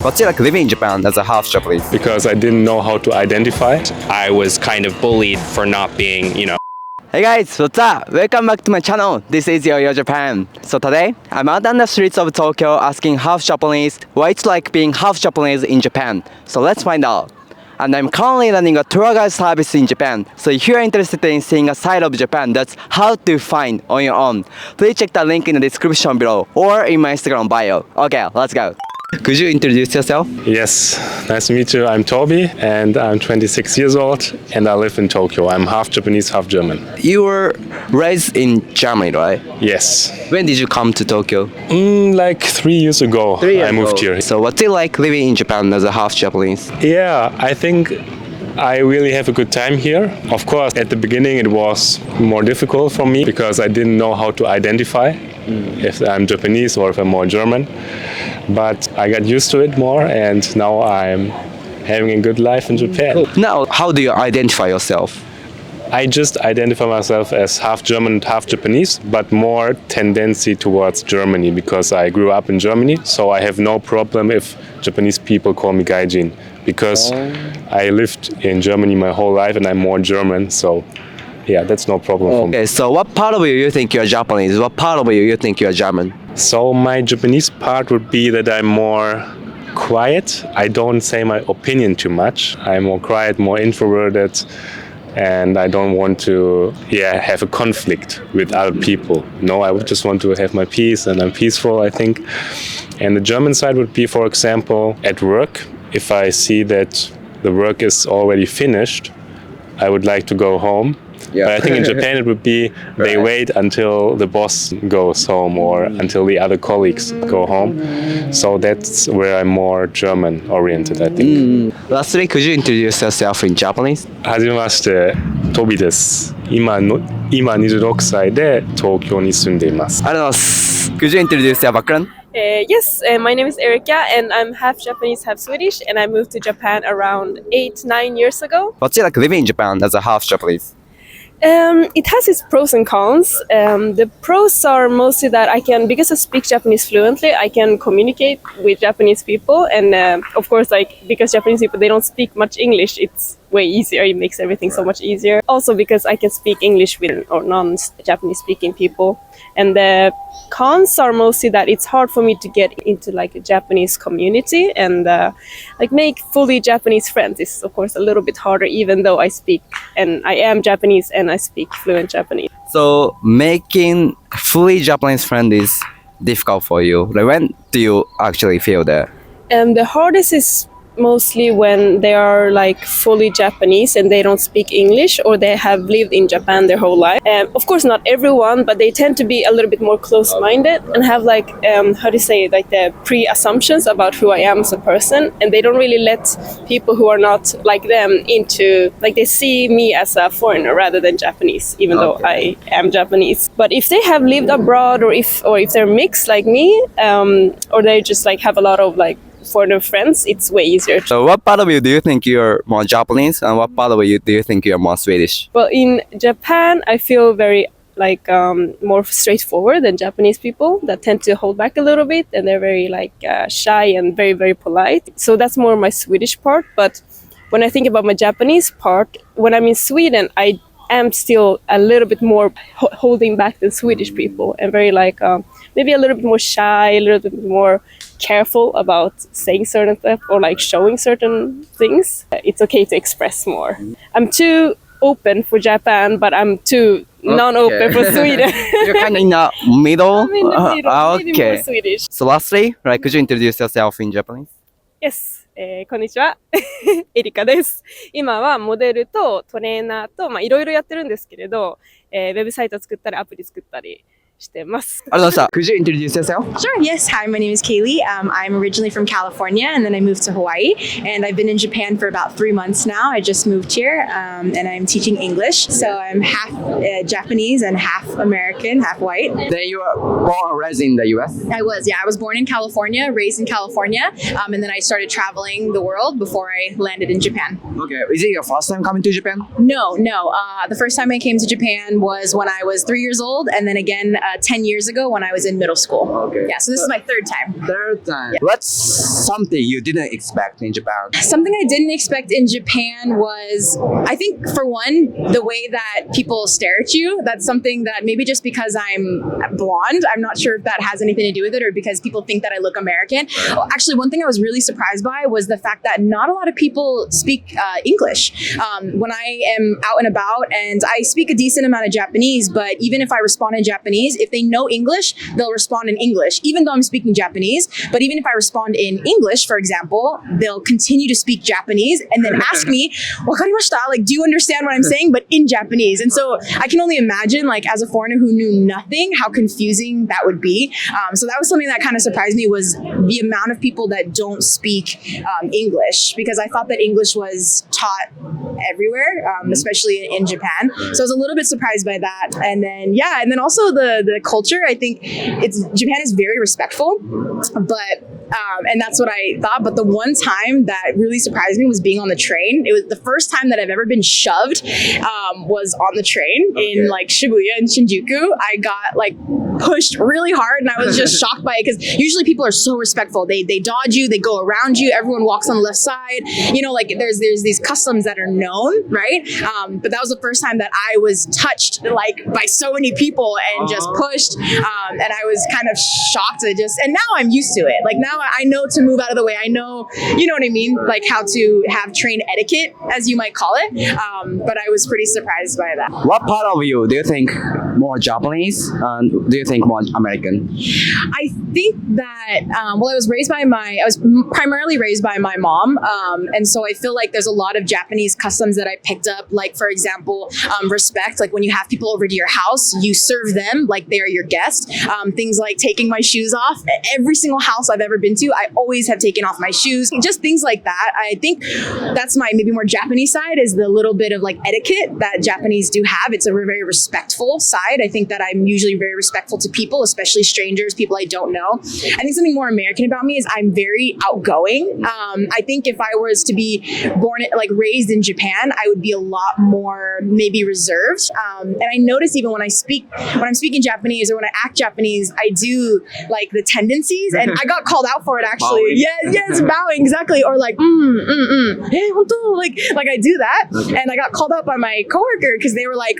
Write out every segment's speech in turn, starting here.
What's it like living in Japan as a half Japanese? Because I didn't know how to identify it. I was kind of bullied for not being, Hey guys, what's up? Welcome back to my channel. This is Yo Japan. So today, I'm out on the streets of Tokyo asking half Japanese what it's like being half Japanese in Japan. So let's find out. And I'm currently running a tour guide service in Japan. So if you're interested in seeing a side of Japan that's hard to find on your own, please check the link in the description below or in my Instagram bio. Okay, let's go. Could you introduce yourself? Yes, nice to meet you. I'm Toby and I'm 26 years old and I live in Tokyo. I'm half Japanese, half German. You were raised in Germany, right? Yes. When did you come to Tokyo? Like 3 years ago, I moved here. So what's it like living in Japan as a half Japanese? Yeah, I think I really have a good time here. Of course, at the beginning it was more difficult for me because I didn't know how to identify if I'm Japanese or if I'm more German. But I got used to it more and now I'm having a good life in Japan. Cool. Now, how do you identify yourself? I just identify myself as half German and half Japanese, but more tendency towards Germany because I grew up in Germany, so I have no problem if Japanese people call me gaijin because I lived in Germany my whole life and I'm more German, so yeah, that's no problem for me. Okay, so what part of you think you're Japanese? What part of you think you're German? So my Japanese part would be that I'm more quiet. I don't say my opinion too much. I'm more quiet, more introverted. And I don't want to have a conflict with other people. No, I would just want to have my peace and I'm peaceful, I think. And the German side would be, for example, at work. If I see that the work is already finished, I would like to go home. Yeah. But I think in Japan it would be they wait until the boss goes home or until the other colleagues go home. So that's where I'm more German oriented, I think. Lastly, could you introduce yourself in Japanese? はじめまして、トビです。今26歳で東京に住んでいます。ありがとうございます。Could you introduce your background? Yes, my name is Erika and I'm half Japanese, half Swedish and I moved to Japan around 8-9 years ago. What's it like living in Japan as a half Japanese? It has its pros and cons. The pros are mostly that because I speak Japanese fluently, I can communicate with Japanese people. And of course, because Japanese people, they don't speak much English, it's way easier. It makes everything so much easier. Also because I can speak English with or non-Japanese speaking people. And the cons are mostly that it's hard for me to get into a Japanese community and make fully Japanese friends is of course a little bit harder even though I speak and I am Japanese and I speak fluent Japanese. So making fully Japanese friends is difficult for you. When do you actually feel that? The hardest is mostly when they are fully Japanese and they don't speak English or they have lived in Japan their whole life. Of course not everyone, but they tend to be a little bit more close-minded and have the pre-assumptions about who I am as a person, and they don't really let people who are not like them into they see me as a foreigner rather than Japanese, even though I am Japanese. But if they have lived abroad or if they're mixed like me, or they just have a lot of foreigner friends, it's way easier. So what part of you do you think you're more Japanese and what part of you do you think you're more Swedish? Well, in Japan, I feel very more straightforward than Japanese people that tend to hold back a little bit and they're very shy and very, very polite. So that's more my Swedish part. But when I think about my Japanese part, when I'm in Sweden, I am still a little bit more holding back than Swedish people and very maybe a little bit more shy, a little bit more careful about saying certain stuff or showing certain things. It's okay to express more. I'm too open for Japan, but I'm too non-open for Sweden. You're kind of in the middle? I'm in the middle, maybe more Swedish. So lastly, could you introduce yourself in Japanese? Yes. こんにちは。エリカです。今はモデルとトレーナーといろいろやってるんですけれど、ウェブサイト作ったりアプリ作ったりしてます。Could you introduce yourself? Sure, yes. Hi, my name is Kailey. I'm originally from California and then I moved to Hawaii and I've been in Japan for about 3 months now. I just moved here and I'm teaching English. So I'm half Japanese and half American, half white. Then you were born and raised in the US? I was born in California, raised in California, and then I started traveling the world before I landed in Japan. Okay, is it your first time coming to Japan? No. The first time I came to Japan was when I was 3 years old and then again 10 years ago when I was in middle school. Okay. Yeah, so this is my third time. Third time. What's something you didn't expect in Japan? Something I didn't expect in Japan was, I think, for one, the way that people stare at you. That's something that maybe just because I'm blonde, I'm not sure if that has anything to do with it, or because people think that I look American. Actually, one thing I was really surprised by was the fact that not a lot of people speak English. When I am out and about, and I speak a decent amount of Japanese, but even if I respond in Japanese, if they know English, they'll respond in English, even though I'm speaking Japanese. But even if I respond in English, for example, they'll continue to speak Japanese and then ask me, "Wakarimashita?" Like, do you understand what I'm saying? But in Japanese. And so I can only imagine, like, as a foreigner who knew nothing, how confusing that would be. So that was something that kind of surprised me, was the amount of people that don't speak English, because I thought that English was taught everywhere, especially in Japan. So I was a little bit surprised by that. And then also the culture. I think Japan is very respectful, but and that's what I thought. But the one time that really surprised me was being on the train. It was the first time that I've ever been shoved, was on the train in like Shibuya and Shinjuku. I got like pushed really hard, and I was just shocked by it, because usually people are so respectful. They dodge you, they go around you, everyone walks on the left side. You know, like there's these customs that are known, right? But that was the first time that I was touched like by so many people and just pushed. And I was kind of shocked and now I'm used to it. Like now I know to move out of the way. I know, you know what I mean? Like how to have train etiquette, as you might call it. But I was pretty surprised by that. What part of you do you think more Japanese, and do you think more American? I think that, I was primarily raised by my mom. And so I feel like there's a lot of Japanese customs that I picked up. Like, for example, respect. Like when you have people over to your house, you serve them like they're your guest. Things like taking my shoes off. Every single house I've ever been to, I always have taken off my shoes. Just things like that. I think that's my maybe more Japanese side, is the little bit of like etiquette that Japanese do have. It's a very respectful side. I think that I'm usually very respectful to people, especially strangers, people I don't know. I think something more American about me is I'm very outgoing. I think if I was to be raised in Japan, I would be a lot more maybe reserved. And I notice even when I'm speaking Japanese or when I act Japanese, I do like the tendencies, and I got called out for it actually. Bowing. Yes, bowing, exactly. Or like, hey, hontou, like I do that. And I got called out by my coworker because they were like,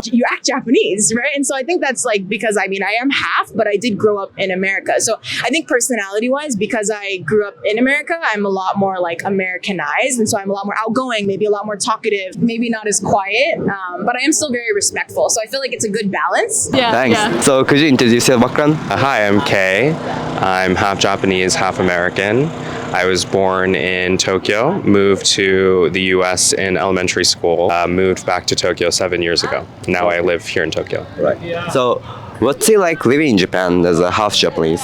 you act Japanese, right? And so I think that's like, because I am half, but I did grow up in America. So I think personality wise, because I grew up in America, I'm a lot more like Americanized. And so I'm a lot more outgoing, maybe a lot more talkative, maybe not as quiet, but I am still very respectful. So I feel like it's a good balance. Yeah. Thanks. Yeah. So could you introduce your background? Hi, I'm Kaye. I'm half Japanese, half American. I was born in Tokyo, moved to the US in elementary school, moved back to Tokyo 7 years ago. Now I live here in Tokyo. Right. So what's it like living in Japan as a half Japanese?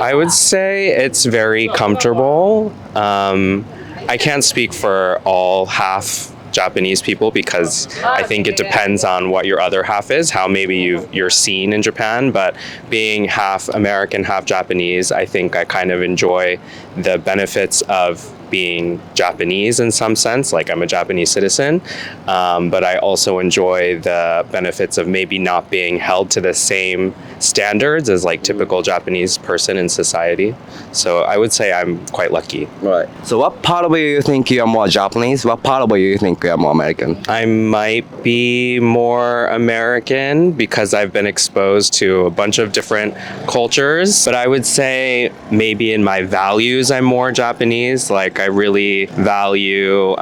I would say it's very comfortable. I can't speak for all half Japanese people, because I think it depends on what your other half is, how maybe you're seen in Japan. But being half American, half Japanese, I think I kind of enjoy the benefits of being Japanese in some sense, like I'm a Japanese citizen, but I also enjoy the benefits of maybe not being held to the same standards as like typical Japanese person in society. So I would say I'm quite lucky. Right. So what part of you think you are more Japanese? What part of you think you are more American? I might be more American because I've been exposed to a bunch of different cultures, but I would say maybe in my values I'm more Japanese. Like I really value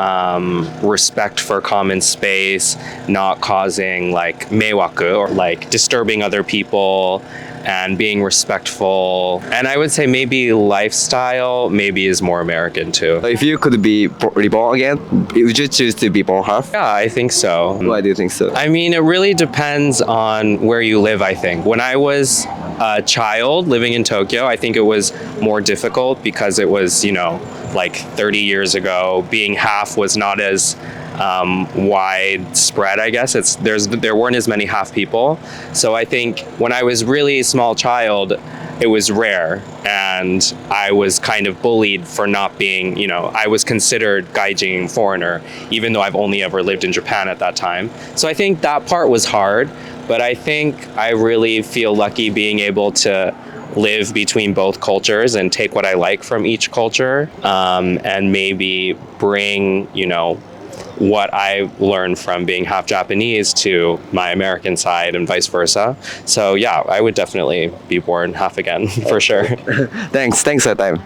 respect for common space, not causing like meiwaku or like disturbing other people, and being respectful. And I would say maybe lifestyle maybe is more American too. If you could be reborn again, would you choose to be born half? Yeah, I think so. Why do you think so? I mean, it really depends on where you live, I think. When I was a child living in Tokyo, I think it was more difficult because it was, like 30 years ago. Being half was not as widespread, I guess. There weren't as many half people. So I think when I was really a small child, it was rare, and I was kind of bullied for not being, I was considered gaijin, foreigner, even though I've only ever lived in Japan at that time. So I think that part was hard. But I think I really feel lucky being able to live between both cultures and take what I like from each culture, and maybe bring, what I learned from being half Japanese to my American side and vice versa. So yeah, I would definitely be born half again for sure. Thanks for your time.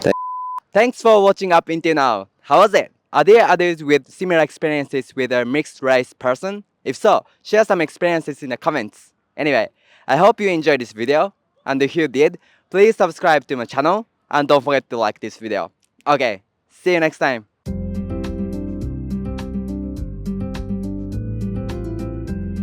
Thanks for watching up until now. How was it? Are there others with similar experiences with a mixed race person? If so, share some experiences in the comments. Anyway, I hope you enjoyed this video, and if you did, please subscribe to my channel and don't forget to like this video. Okay, see you next time.